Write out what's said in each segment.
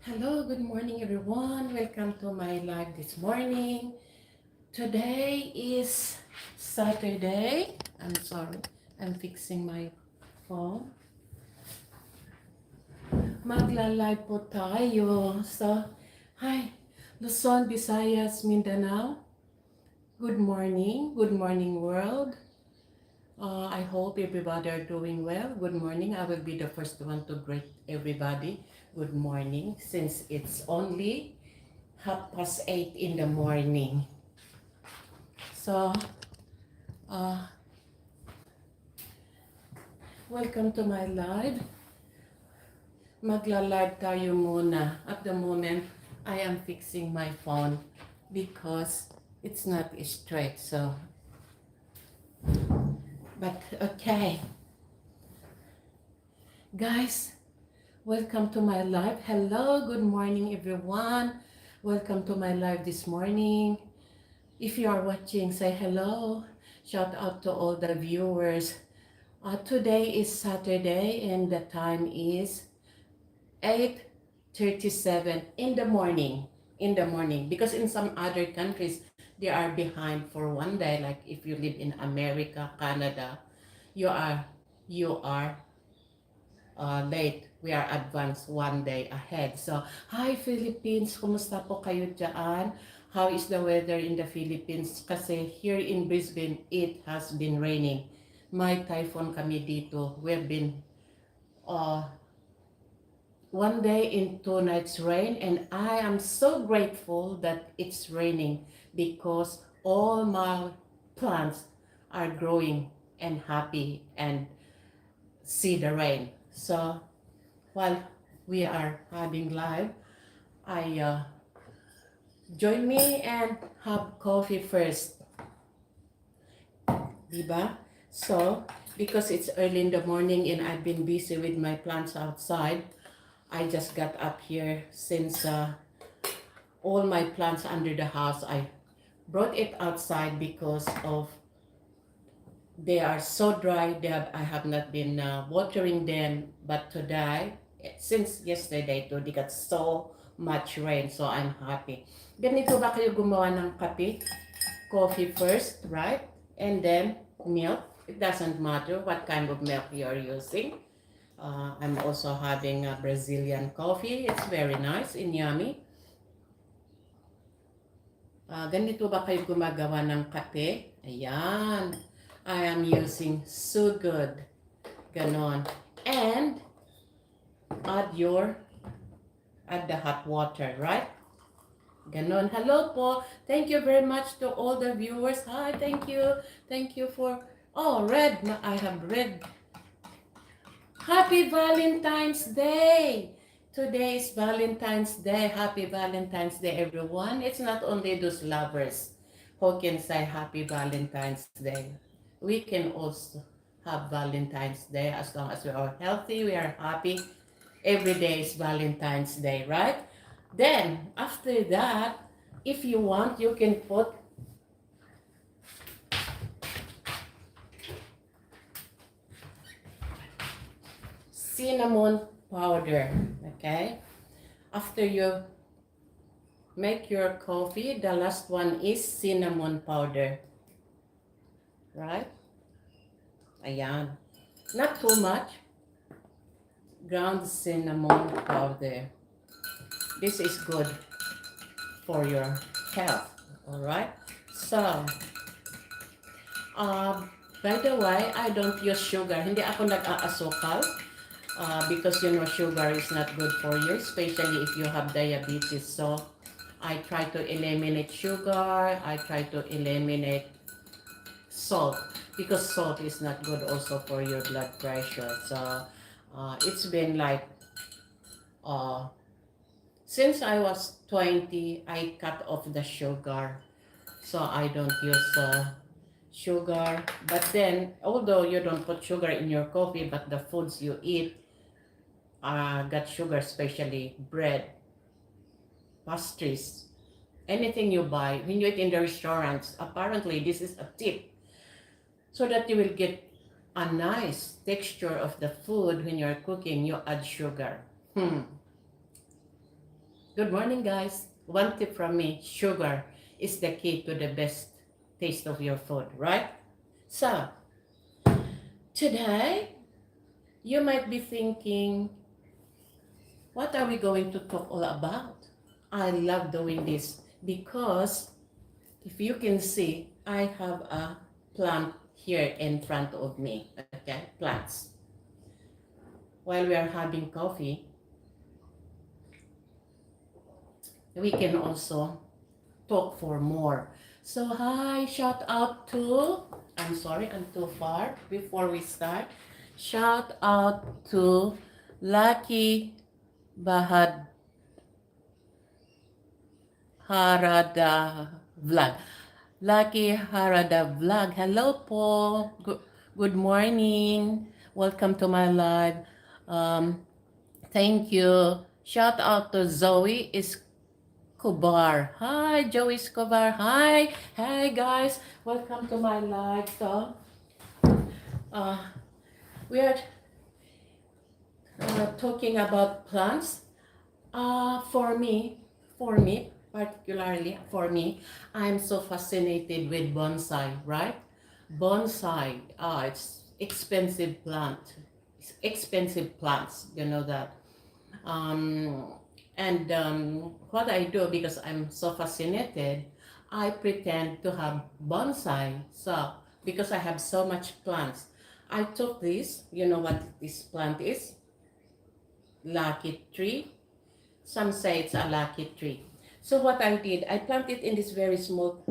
Hello, good morning everyone. Welcome to my live this morning. Today is Saturday. I'm sorry, I'm fixing my phone. Magla-live po tayo. So, hi, Luzon, Visayas, Mindanao. Good morning world. I hope everybody are doing well. Good morning. I will be the first one to greet everybody. Good morning, since it's only 8:30 in the morning. So, uh, welcome to my live. Magla-live tayo muna. At the moment, I am fixing my phone because it's not straight. So, but okay. Guys, welcome to my live. Hello, good morning everyone. Welcome to my live this morning. If you are watching, say hello. Shout out to all the viewers. Today is Saturday and the time is 8:37 in the morning. Because in some other countries, they are behind for one day. Like if you live in America, Canada, you are late. We are advanced one day ahead. So, hi Philippines! Kumusta po kayo dyan? How is the weather in the Philippines? Kasi here in Brisbane, it has been raining. May typhoon kami dito. We've been uh, one day in 2 nights rain, and I am so grateful that it's raining because all my plants are growing and happy and see the rain. So while we are having live, I join me and have coffee first, diba? So because it's early in the morning and I've been busy with my plants outside, I just got up here since all my plants under the house, I brought it outside because of they are so dry. I have not been watering them, but today, since yesterday too, they got so much rain, so I'm happy. Ganito ba kayo gumawa ng kape? Coffee first, right? And then milk. It doesn't matter what kind of milk you are using. I'm also having a Brazilian coffee. It's very nice and yummy. Ganito ba kayo gumagawa ng kape? Ayan. I am using so good. Ganon. And add the hot water, right? Ganon. Hello po. Thank you very much to all the viewers. Hi, thank you. Thank you for, oh, red. I have red. Happy Valentine's Day. Today is Valentine's Day. Happy Valentine's Day, everyone. It's not only those lovers who can say Happy Valentine's Day. We can also have Valentine's Day as long as we are healthy, we are happy. Every day is Valentine's Day, right? Then, after that, if you want, you can put cinnamon powder, okay? After you make your coffee, the last one is cinnamon powder, right? Ayan. Not too much. Ground cinnamon powder. This is good for your health, all right? So, by the way, I don't use sugar. Hindi ako nag-aasukal because you know sugar is not good for you, especially if you have diabetes. So, I try to eliminate sugar. I try to eliminate salt because salt is not good also for your blood pressure. So, it's been like since I was 20, I cut off the sugar. So I don't use sugar. But then, although you don't put sugar in your coffee, but the foods you eat got sugar, especially bread, pastries, anything you buy. When you eat in the restaurants, apparently this is a tip so that you will get a nice texture of the food when you're cooking, you add sugar. Good morning, guys. One tip from me, sugar is the key to the best taste of your food, right? So, today, you might be thinking, what are we going to talk all about? I love doing this because if you can see, I have a plant here in front of me, okay? Plants. While we are having coffee, we can also talk for more. So hi, shout out to, I'm sorry, I'm too far before we start. Shout out to Lucky Bahad Harada Vlog. Lucky Harada Vlog. Hello po. Good morning. Welcome to my live. Um, Thank you. Shout out to Zoe Escobar. Hi, Joey Escobar. Hi. Hi, guys. Welcome to my live. So, uh, we are talking about plants. For me, particularly for me, I'm so fascinated with bonsai, right? Bonsai, it's expensive plant. It's expensive plants, you know that. Um, and what I do, because I'm so fascinated, I pretend to have bonsai. So, because I have so much plants, I took this, you know what this plant is? Lucky tree. Some say it's a lucky tree. So what I did, I planted in this very small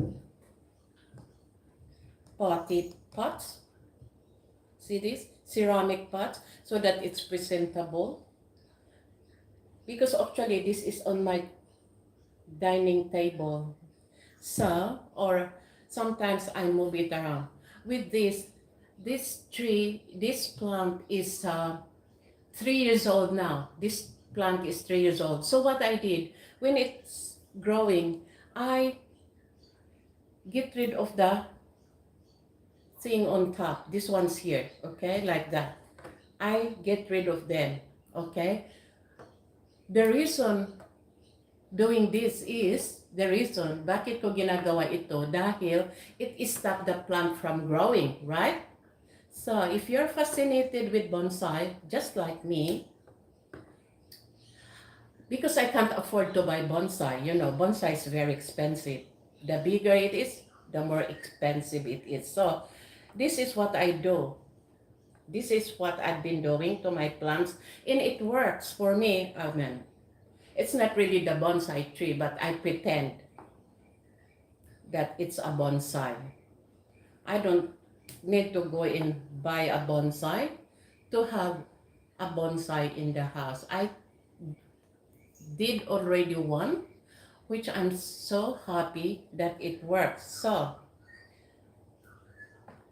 potted pots. See this? Ceramic pots, so that it's presentable. Because actually this is on my dining table. So, or sometimes I move it around. With this tree, this plant is 3 years old now. This plant is 3 years old. So what I did, when it's growing, I get rid of the thing on top. This one's here, okay, like that. I get rid of them, okay? The reason doing this is, the reason bakit ko ginagawa ito, dahil it stop the plant from growing, right? So if you're fascinated with bonsai, just like me, because I can't afford to buy bonsai, you know, bonsai is very expensive. The bigger it is, the more expensive it is. So this is what I do. This is what I've been doing to my plants, and it works for me. I mean, it's not really the bonsai tree, but I pretend that it's a bonsai. I don't need to go and buy a bonsai to have a bonsai in the house. I did already one, which I'm so happy that it works. So,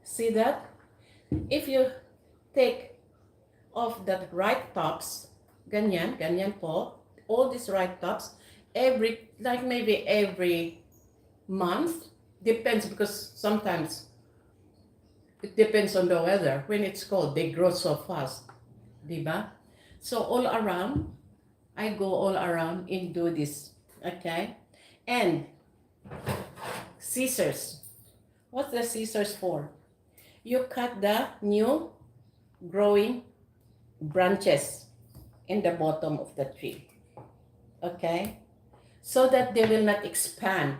see that? If you take off the right tops, ganyan, ganyan po, all these right tops, like maybe every month, depends, because sometimes it depends on the weather. When it's cold, they grow so fast, diba? So all around, I go all around and do this, okay? And scissors. What's the scissors for? You cut the new growing branches in the bottom of the tree, okay? So that they will not expand.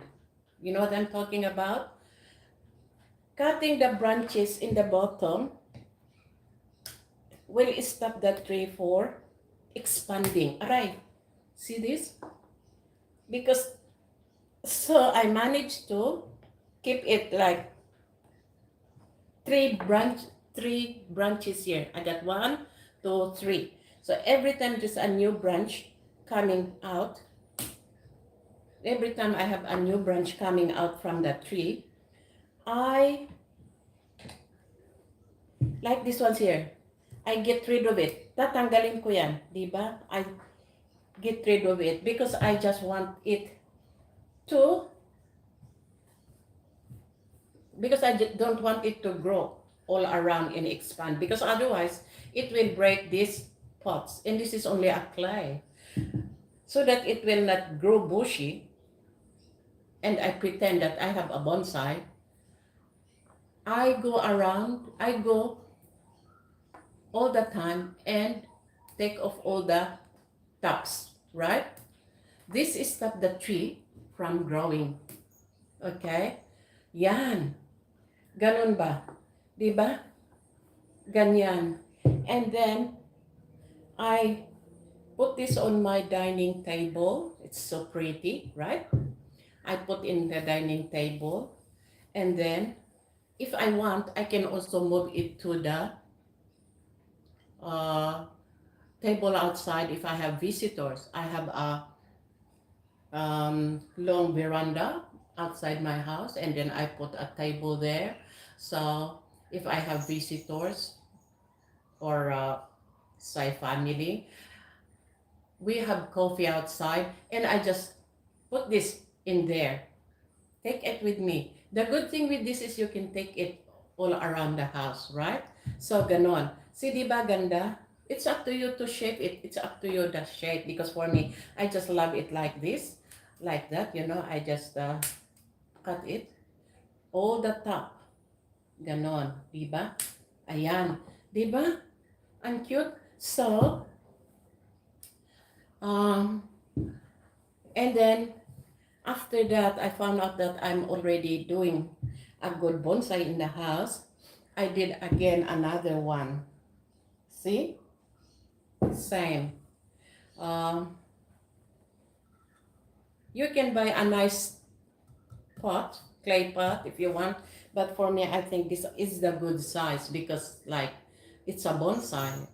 You know what I'm talking about? Cutting the branches in the bottom will stop the tree for expanding. Alright, see this? Because, so I managed to keep it like three branches here. I got 1, 2, 3. So every time there's a new branch coming out, every time I have a new branch coming out from the tree, I, like this one's here, I get rid of it. Tatanggalin ko yan, di ba? I get rid of it because I just want it to, because I don't want it to grow all around and expand, because otherwise it will break these pots, and this is only a clay. so that it will not grow bushy and I pretend that I have a bonsai. I go all the time and take off all the tops, right? This is stop the tree from growing. Okay? Yan. Ganon ba? Diba? Ganyan. And then, I put this on my dining table. It's so pretty, right? I put in the dining table. And then, if I want, I can also move it to the uh, table outside if I have visitors. I have a long veranda outside my house, and then I put a table there. So if I have visitors or say family, we have coffee outside, and I just put this in there. Take it with me. The good thing with this is you can take it all around the house, right? So ganon. See, di ba ganda? It's up to you to shape it. It's up to you the shape, because for me, I just love it like this, like that. I just cut it all the top. Ganon, di ba? Ayan, di ba? Ang cute. So, um, and then after that, I found out that I'm already doing a good bonsai in the house. I did again another one. See? Same. Um, you can buy a nice pot, clay pot if you want. But for me, I think this is the good size, because like it's a bonsai.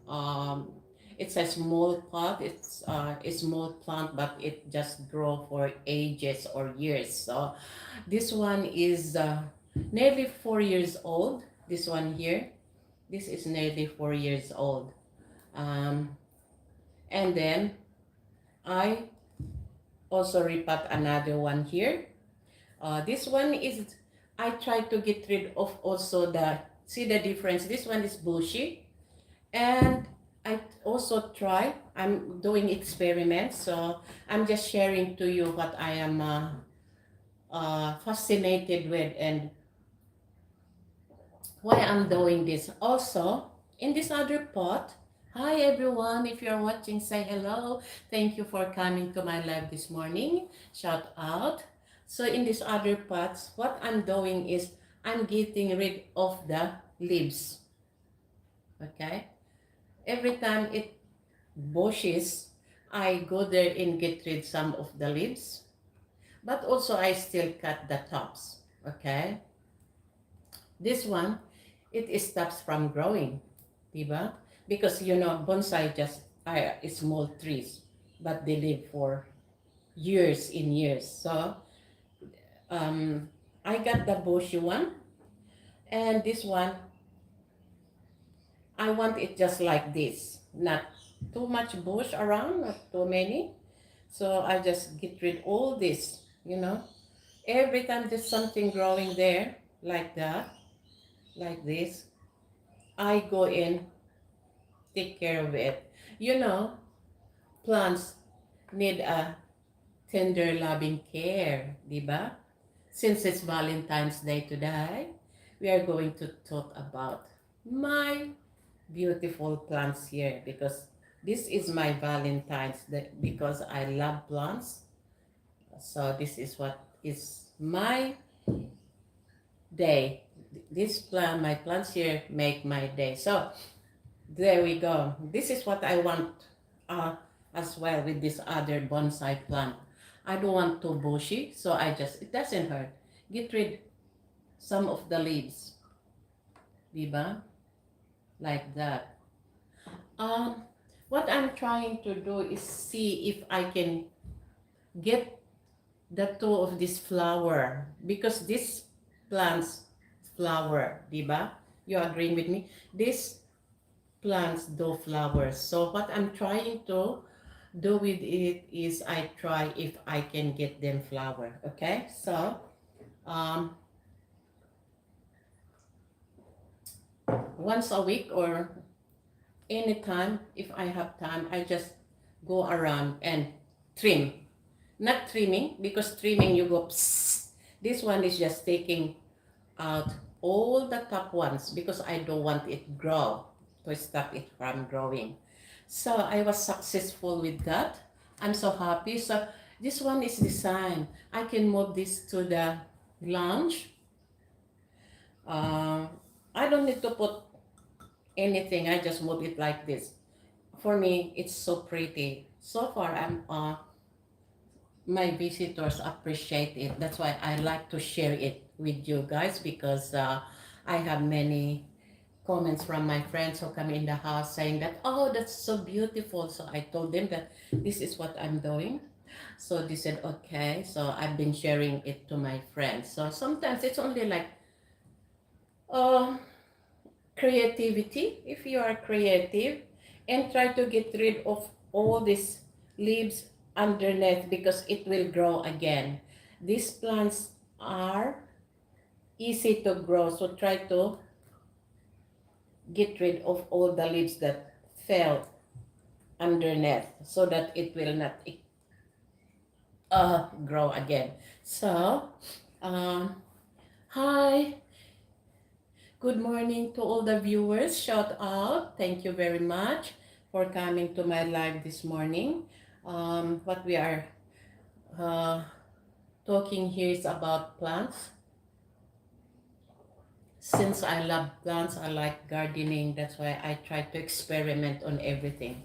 It's a small pot. It's a small plant, but it just grow for ages or years. So this one is nearly 4 years old. This one here. This is nearly 4 years old. Um, and then I also repot another one here. This one is, I try to get rid of also see the difference. This one is bushy. And I also try, I'm doing experiments. So I'm just sharing to you what I am fascinated with and why I'm doing this. Also, in this other pot, hi everyone, if you're watching, say hello. Thank you for coming to my live this morning. Shout out. So in this other pots, what I'm doing is I'm getting rid of the leaves. Okay? Every time it bushes, I go there and get rid some of the leaves. But also I still cut the tops. Okay? This one, it stops from growing, diba? Because bonsai just are small trees, but they live for years in years. So um, I got the bushy one, and this one, I want it just like this, not too much bush around, not too many. So I just get rid all this. Every time there's something growing there, like that, like this, I go in, take care of it. You know, plants need a tender, loving care, di ba? Since it's Valentine's Day today, we are going to talk about my beautiful plants here, because this is my Valentine's Day, because I love plants. So this is what is my day. My plants here make my day. So there we go. This is what I want uh, as well with this other bonsai plant. I don't want too bushy, so it doesn't hurt. Get rid some of the leaves, diba? Like that. Um, what I'm trying to do is see if I can get the two of this flower, because this plants flower, diba? You agreeing with me? This plants do flowers. So what I'm trying to do with it is I try if I can get them flower. Okay, so um, once a week or anytime if I have time, I just go around and trim. Not trimming, because trimming you go psst. This one is just taking out all the top ones because I don't want it grow, to stop it from growing. So I was successful with that. I'm so happy. So this one is designed. I can move this to the lounge. Uh, I don't need to put anything. I just move it like this. For me, it's so pretty. So far, my visitors appreciate it. That's why I like to share it with you guys, because I have many comments from my friends who come in the house saying that, oh, that's so beautiful. So I told them that this is what I'm doing. So they said, okay. So I've been sharing it to my friends. So sometimes it's only like uh, creativity. If you are creative, and try to get rid of all these leaves underneath, because it will grow again. These plants are easy to grow, so try to get rid of all the leaves that fell underneath so that it will not grow again. So um, hi, good morning to all the viewers. Shout out, thank you very much for coming to my live this morning. What we are uh, talking here is about plants. Since I love plants, I like gardening. That's why I try to experiment on everything.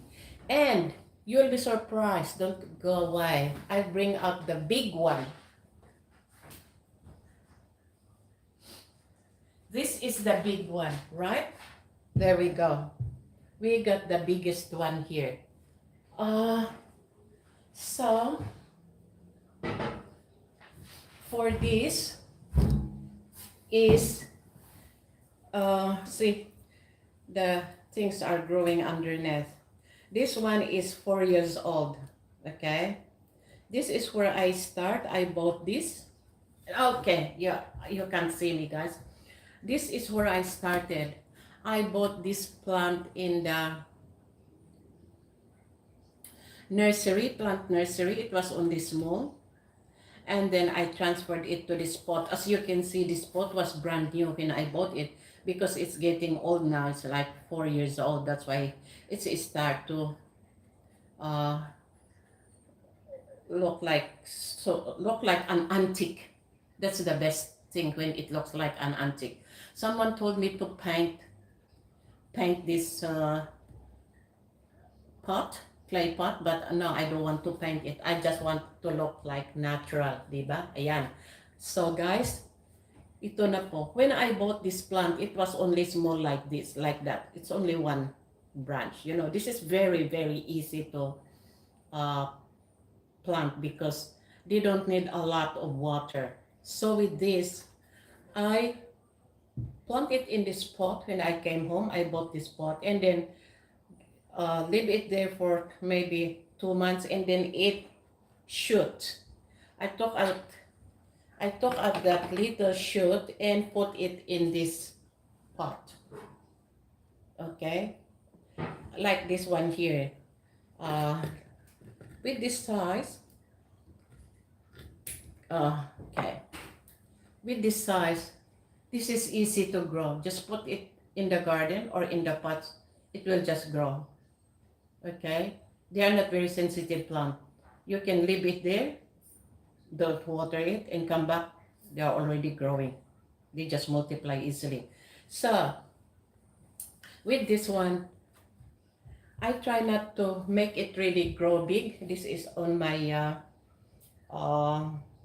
And you'll be surprised. Don't go away. I bring out the big one. This is the big one, right? There we go. We got the biggest one here. So for this is see, the things are growing underneath. This one is 4 years old. Okay, this is where I start. I bought this. Okay, yeah, you can see me, guys. This is where I started. I bought this plant in the nursery, plant nursery. It was only small, and then I transferred it to this pot. As you can see, this pot was brand new when I bought it, because it's getting old now. It's like 4 years old. That's why it's start to uh, look like an antique. That's the best thing, when it looks like an antique. Someone told me to paint this pot, clay pot, but no, I don't want to paint it. I just want to look like natural, diba? Ayan. So guys, ito na po. When I bought this plant, it was only small like this, like that. It's only one branch. You know, this is very, very easy to plant, because they don't need a lot of water. So with this, I plant it in this pot. When I came home, I bought this pot, and then leave it there for maybe 2 months, and then it shoot. I took out that little shoot and put it in this pot. Okay, like this one here. With this size. Okay, with this size, this is easy to grow. Just put it in the garden or in the pots. It will just grow. Okay, they are not very sensitive plant. You can leave it there, don't water it, and come back. They are already growing. They just multiply easily. So with this one, I try not to make it really grow big. This is on my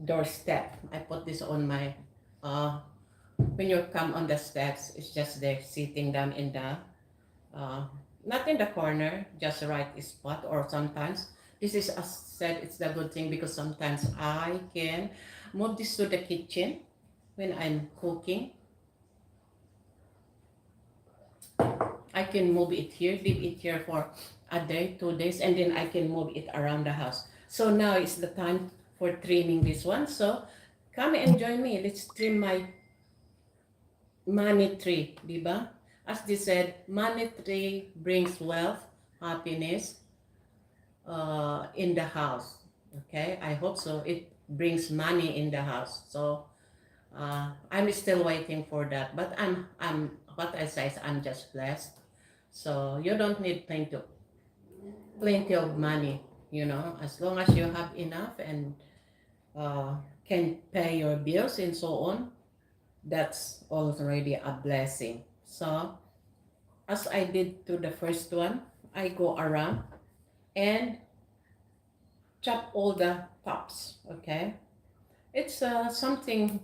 doorstep. I put this on my when you come on the steps, it's just there sitting down in the not in the corner, just right spot. Or sometimes this is, as said, it's the good thing, because sometimes I can move this to the kitchen when I'm cooking. I can move it here, leave it here for a day, 2 days, and then I can move it around the house. So now is the time for trimming this one. So come and join me. Let's trim my money tree, diba? As they said, money tree brings wealth, happiness in the house. Okay, I hope so. It brings money in the house. So I'm still waiting for that. But what I say is I'm just blessed. So you don't need plenty of money, you know, as long as you have enough and uh, can pay your bills and so on, that's already a blessing. So as I did to the first one, I go around and chop all the tops, okay? It's something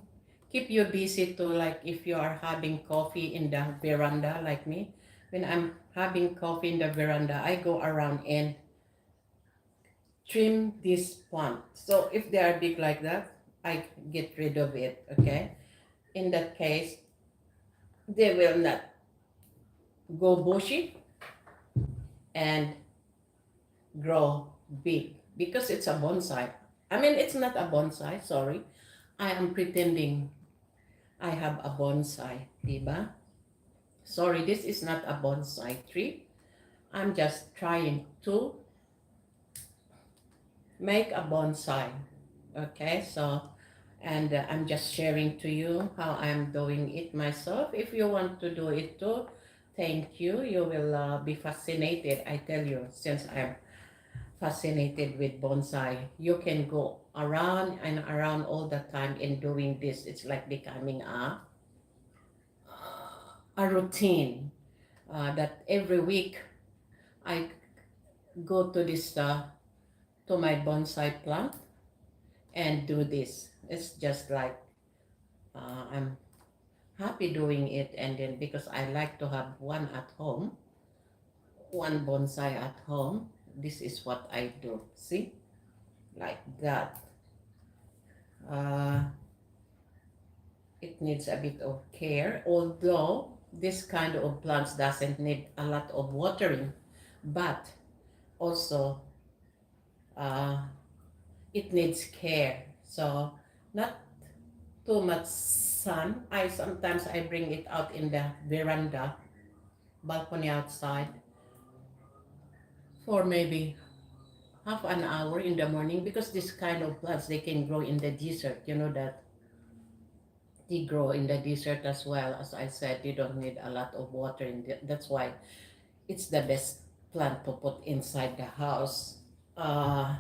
keep you busy to, like if you are having coffee in the veranda like me. When I'm having coffee in the veranda, I go around and trim this plant. So if they are big like that, I get rid of it, okay? In that case, they will not go bushy and grow big because it's a bonsai. I mean, it's not a bonsai, sorry. I am pretending I have a bonsai, diba? Sorry, this is not a bonsai tree. I'm just trying to make a bonsai. Okay, so and I'm just sharing to you how I'm doing it myself. If you want to do it too, thank you. You will be fascinated. I tell you, since I'm fascinated with bonsai, you can go around and around all the time in doing this. It's like becoming a routine that every week I go to this to my bonsai plant and do this. It's just like I'm happy doing it, and then because I like to have one at home, one bonsai at home, this is what I do. See, like that. Uh, it needs a bit of care, although this kind of plants doesn't need a lot of watering, but also uh, it needs care. So not too much sun. I bring it out in the veranda, balcony outside for maybe half an hour in the morning because this kind of plants they can grow in the desert. You know that they grow in the desert as well. As I said, you don't need a lot of water that's why it's the best plant to put inside the house. Uh,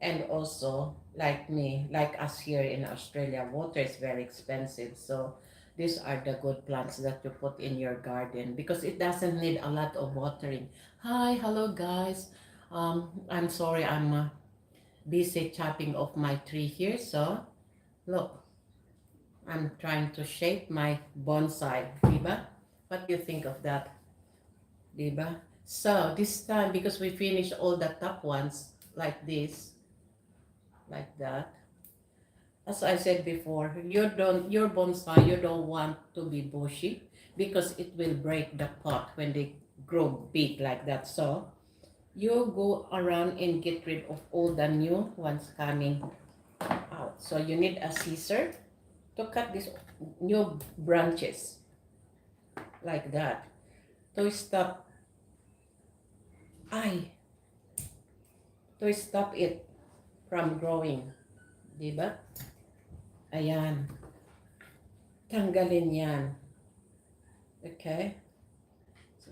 and also like me, like us here in Australia, water is very expensive. So these are the good plants that you put in your garden because it doesn't need a lot of watering. Hi, hello guys. I'm sorry, I'm busy chopping off my tree here. So look, I'm trying to shape my bonsai, diba? What do you think of that, diba? So this time, because we finished all the top ones like this, like that. As I said before, your bonsai, you don't want to be bushy because it will break the pot when they grow big like that. So you go around and get rid of all the new ones coming out. So you need a scissor to cut these new branches like that to stop I to stop it from growing, di ba? Ayan, tanggalin yan. Okay? So,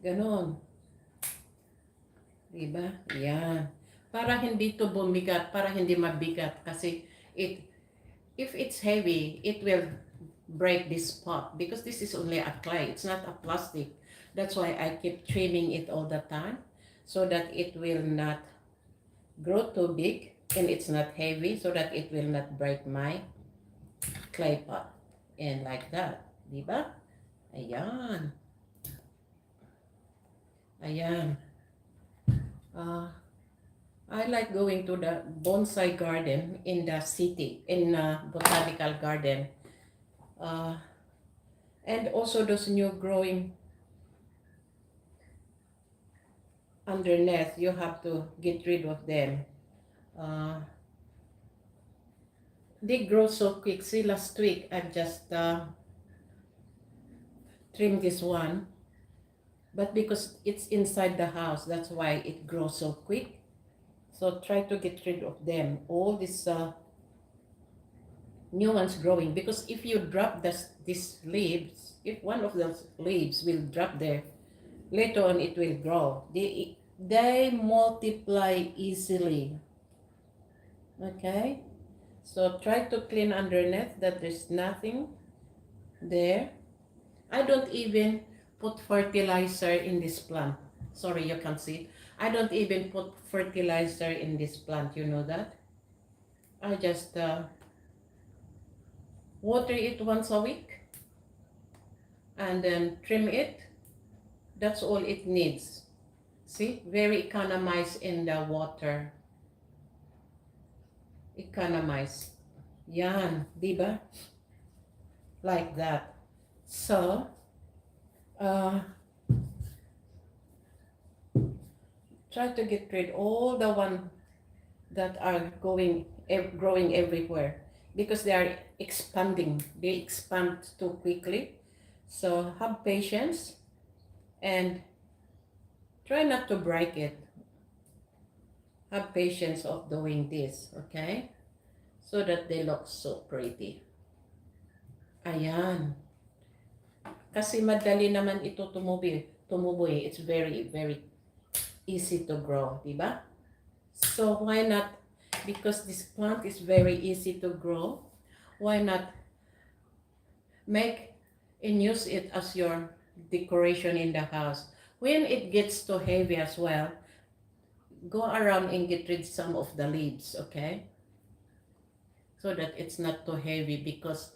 ganon, di ba? Ayan. Para hindi to bumigat, para hindi mabigat kasi it if it's heavy, it will break this pot because this is only a clay. It's not a plastic. That's why I keep trimming it all the time so that it will not grow too big and it's not heavy so that it will not break my clay pot. And like that. Diba? Ayan. Ayan. I like going to the bonsai garden in the city, in botanical garden. Uh, and also those new growing underneath, you have to get rid of them. Uh, they grow so quick. See, last week I just trimmed this one But because it's inside the house, that's why it grows so quick. So try to get rid of them, all these new ones growing. Because if you drop these leaves, if one of those leaves will drop there, later on it will grow. They multiply easily. Okay, so try to clean underneath that there's nothing there. I don't even put fertilizer in this plant. Sorry, you can't see it. I don't even put fertilizer in this plant. You know that? I just water it once a week and then trim it. That's all it needs. See? Very economize in the water. Economize. Yan. Diba? Like that. So, uh, try to get rid all the one that are growing everywhere because they are expanding. They expand too quickly. So have patience and try not to break it. Have patience of doing this, okay? So that they look so pretty. Ayan. Kasi madali naman ito tumubo eh. It's very, very easy to grow, diba? So why not, because this plant is very easy to grow, why not make and use it as your decoration in the house? When it gets too heavy as well, go around and get rid some of the leaves, okay? So that it's not too heavy because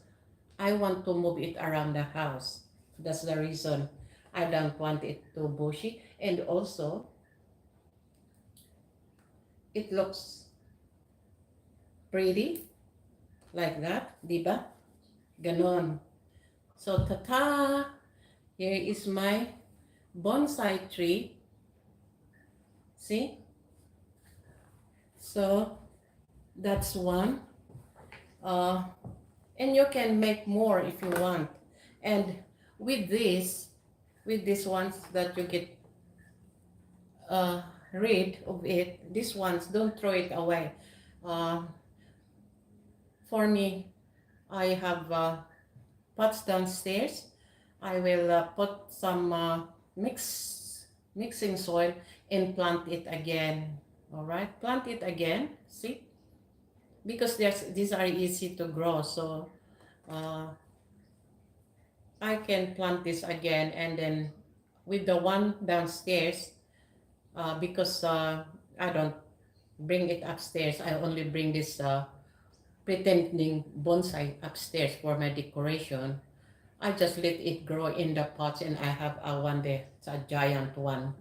I want to move it around the house. That's the reason I don't want it too bushy. And also, it looks pretty like that, diba? Ganon. So, ta-ta! Here is my bonsai tree. See? So, that's one. And you can make more if you want. And with these ones that you get rid of it, these ones, don't throw it away. For me, I have pots downstairs. I will put some mixing soil and plant it again. All right, plant it again. See, because these are easy to grow, so I can plant this again, and then with the one downstairs, because I don't bring it upstairs. I only bring this pretending bonsai upstairs for my decoration. I just let it grow in the pots, and I have one there. It's a giant one.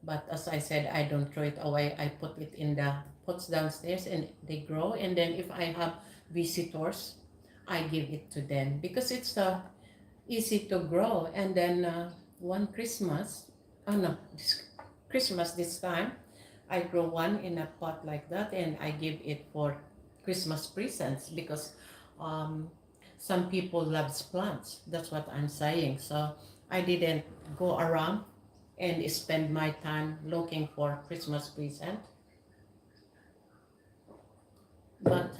But as I said, I don't throw it away. I put it in the pots downstairs and they grow. And then if I have visitors, I give it to them because it's easy to grow. And then one Christmas, oh no, Christmas this time, I grow one in a pot like that and I give it for Christmas presents because some people loves plants. That's what I'm saying. So I didn't go around and spend my time looking for Christmas present. But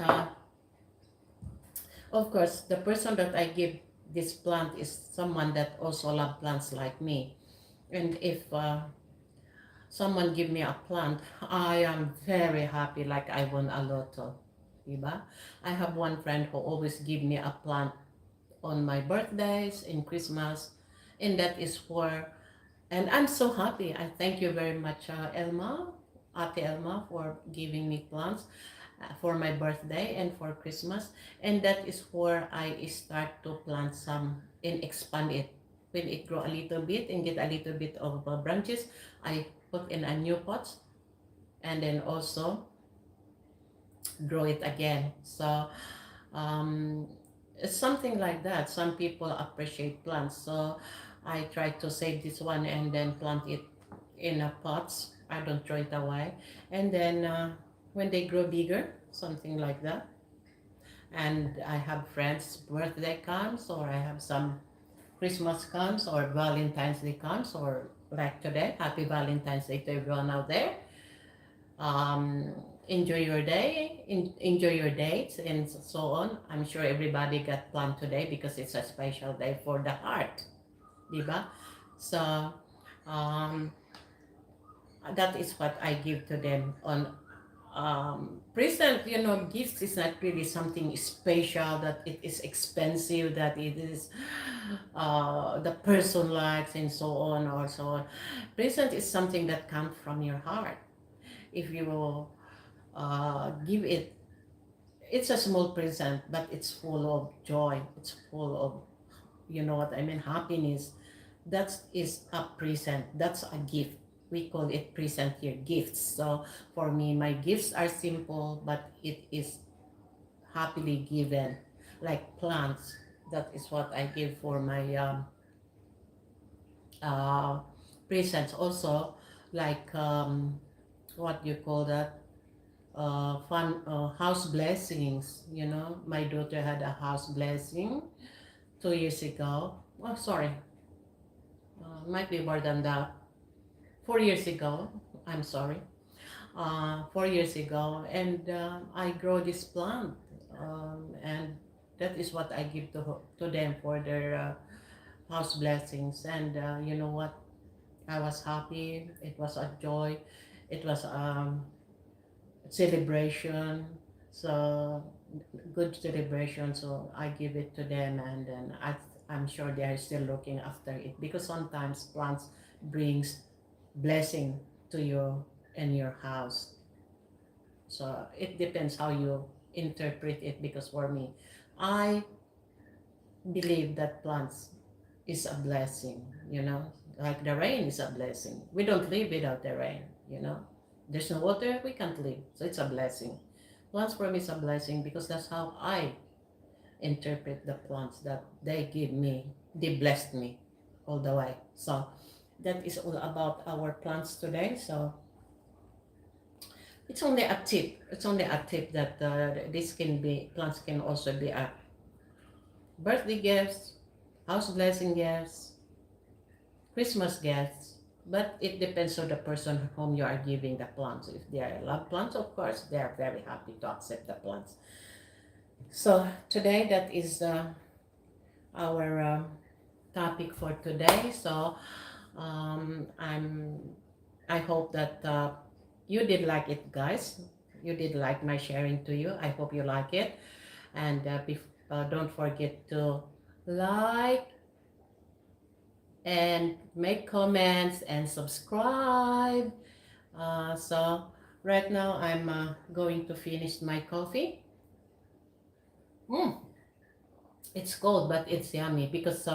of course, the person that I give this plant is someone that also love plants like me. And if someone give me a plant, I am very happy, like I won a lotto. Diba? I have one friend who always give me a plant on my birthdays, in Christmas, and that is for, and I'm so happy. I thank you very much, Elma, Ate Elma, for giving me plants for my birthday and for Christmas. And that is where I start to plant some and expand it. When it grow a little bit and get a little bit of branches, I put in a new pots and then also grow it again. So it's something like that. Some people appreciate plants, so I try to save this one and then plant it in a pots. I don't throw it away. And then when they grow bigger, something like that, and I have friends birthday comes, or I have some Christmas comes, or Valentine's Day comes, or like today. Happy Valentine's Day to everyone out there. Um, enjoy your day, enjoy your dates, and so on. I'm sure everybody got planned today because it's a special day for the heart, diba? So, um, that is what I give to them on present. Gifts is not really something special, that it is expensive, that it is the person likes, and so on or so on. Present is something that comes from your heart. If you give it, it's a small present, but it's full of joy, it's full of, you know what I mean, happiness. That is a present, that's a gift. We call it present here, gifts. So for me, my gifts are simple, but it is happily given, like plants. That is what I give for my uh, presents. Also, like what do you call that, fun house blessings. My daughter had a house blessing 2 years ago. Oh, sorry, might be more than that. 4 years ago. I'm sorry. 4 years ago, and I grow this plant, and that is what I give to them for their house blessings. And you know what? I was happy. It was a joy. It was celebration. So good celebration. So I give it to them, and then I'm sure they are still looking after it, because sometimes plants brings blessing to you in your house. So it depends how you interpret it, because for me, I believe that plants is a blessing, like the rain is a blessing. We don't live without the rain. There's no water, we can't live. So it's a blessing. Plants for me is a blessing, because that's how I interpret the plants, that they give me, they blessed me all the way. So that is all about our plants today. So it's only a tip. It's only a tip that this can be, plants can also be a birthday gifts, house blessing gifts, Christmas gifts. But it depends on the person whom you are giving the plants. If they are love plants, of course, they are very happy to accept the plants. So today, that is our topic for today. So I hope that you did like it, guys. You did like my sharing to you. I hope you like it. And don't forget to like and make comments and subscribe. So right now I'm going to finish my coffee. Mm, it's cold, but it's yummy, because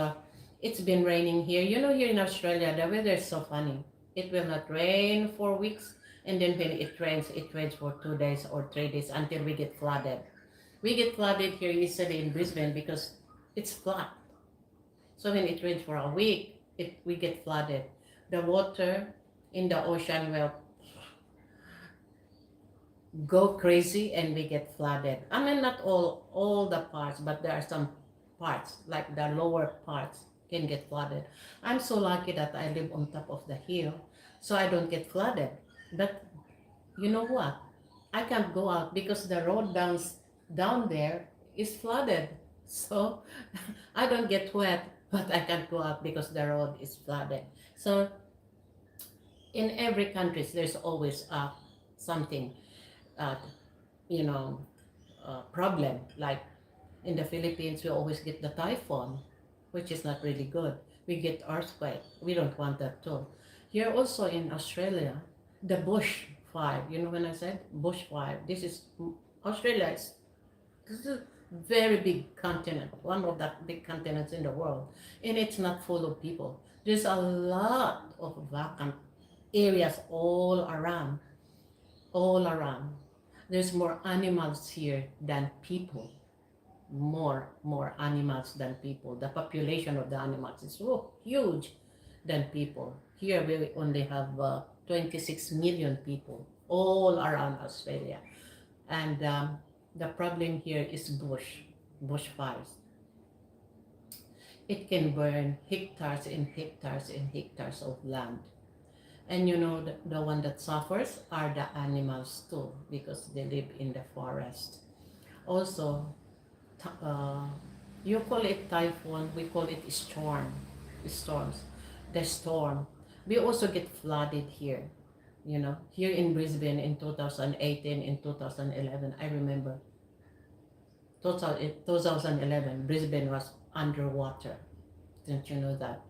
it's been raining here. Here in Australia, the weather is so funny. It will not rain for weeks, and then when it rains for 2 days or 3 days until we get flooded. We get flooded here easily in Brisbane because it's flat. So when it rains for a week, we get flooded. The water in the ocean will go crazy and we get flooded. I mean, not all the parts, but there are some parts, like the lower parts, can get flooded. I'm so lucky that I live on top of the hill, so I don't get flooded. But you know what? I can't go out because the road down there is flooded. So I don't get wet, but I can't go out because the road is flooded. So in every country, there's always something, uh, you know, problem. Like in the Philippines, we always get the typhoon, which is not really good. We get earthquake. We don't want that too. Here also in Australia, the bush fire. When I said bush fire, Australia this is a very big continent, one of the big continents in the world, and it's not full of people. There's a lot of vacant areas all around. There's more animals here than people. More animals than people. The population of the animals is so huge than people. Here we only have 26 million people all around Australia. And the problem here is bushfires. it can burn hectares and hectares and hectares of land. And you know, the one that suffers are the animals too, because they live in the forest. Also, uh, you call it typhoon, we call it storms. The storm. We also get flooded here. You know, here in Brisbane in 2018, in 2011, I remember 2011, Brisbane was underwater. Didn't you know that?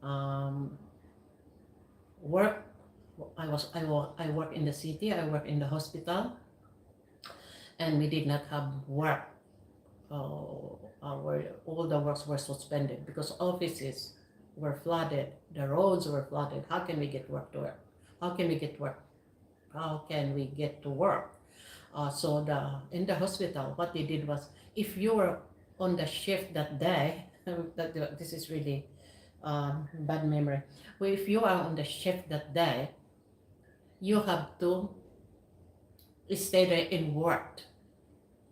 Um, work, I work in the city, I work in the hospital, and we did not have work. All the works were suspended because offices were flooded, the roads were flooded. How can we get work to work? How can we get work? How can we get to work? So in the hospital, what they did was, if you were on the shift that day, this is really bad memory. Well, if you are on the shift that day, you have to stay there and work,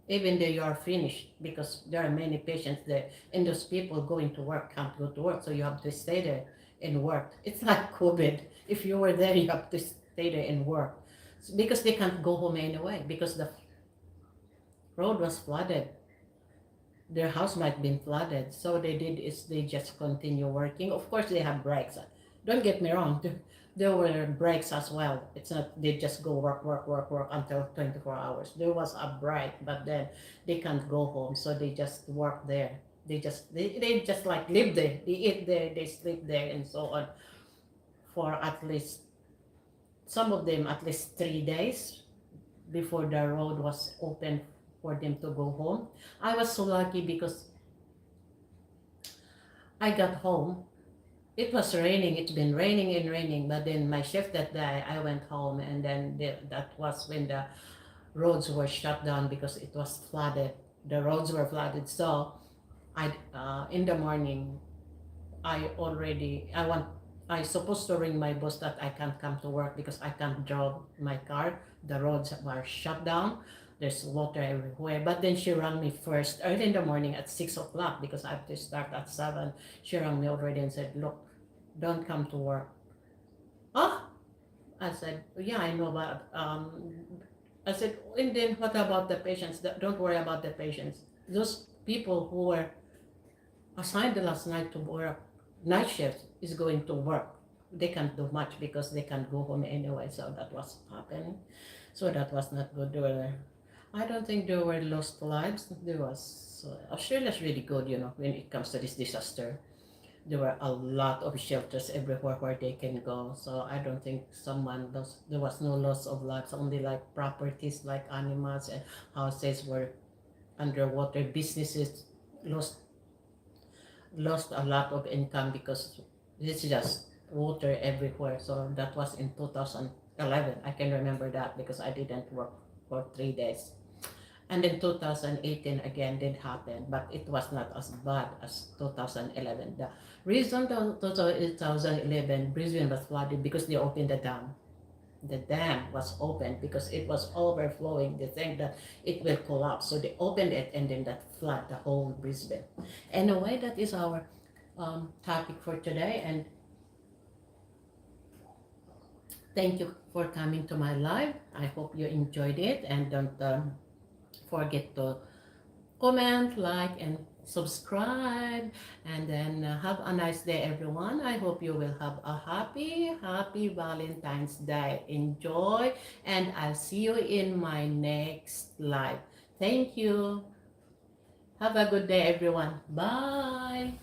even though you are finished, because there are many patients there, and those people going to work can't go to work, so you have to stay there and work. It's like COVID. If you were there, you have to stay there and work, because they can't go home anyway, because the road was flooded. Their house might have been flooded. So they did is they just continue working. Of course, they have breaks. Don't get me wrong. There were breaks as well. It's not they just go work, work, work, work until 24 hours. There was a break, but then they can't go home, so they just work there. They just like live there. They eat there, they sleep there, and so on for at least some of them at least 3 days before the road was open for them to go home. I was so lucky because I got home. It was raining. It's been raining and raining. But then my shift that day, I went home, and then that was when the roads were shut down because it was flooded. The roads were flooded. So in the morning, I supposed to ring my boss that I can't come to work because I can't drive my car. The roads were shut down. There's water everywhere. But then she rang me first early in the morning at 6 o'clock because I have to start at 7. She rang me already and said, "Look, don't come to work." Oh, I said, "Yeah, I know, but I said, and then what about the patients? Don't worry about the patients. Those people who were assigned the last night to work night shift is going to work. They can't do much because they can't go home anyway." So that was happening. So that was not good. I don't think there were lost lives. There was Australia's really good, when it comes to this disaster. There were a lot of shelters everywhere where they can go. So I don't think someone lost. There was no loss of lives. Only like properties, like animals and houses were underwater. Businesses lost a lot of income because it's just water everywhere. So that was in 2011. I can remember that because I didn't work for 3 days. And then 2018 again did happen, but it was not as bad as 2011. The reason the 2011 Brisbane was flooded because they opened the dam. The dam was opened because it was overflowing. They think that it will collapse, so they opened it, and then that flooded the whole Brisbane. Anyway, that is our topic for today, and thank you for coming to my live. I hope you enjoyed it, and don't forget to comment, like, and subscribe. And then have a nice day, everyone. I hope you will have a happy Valentine's Day. Enjoy, and I'll see you in my next live. Thank you. Have a good day, everyone. Bye.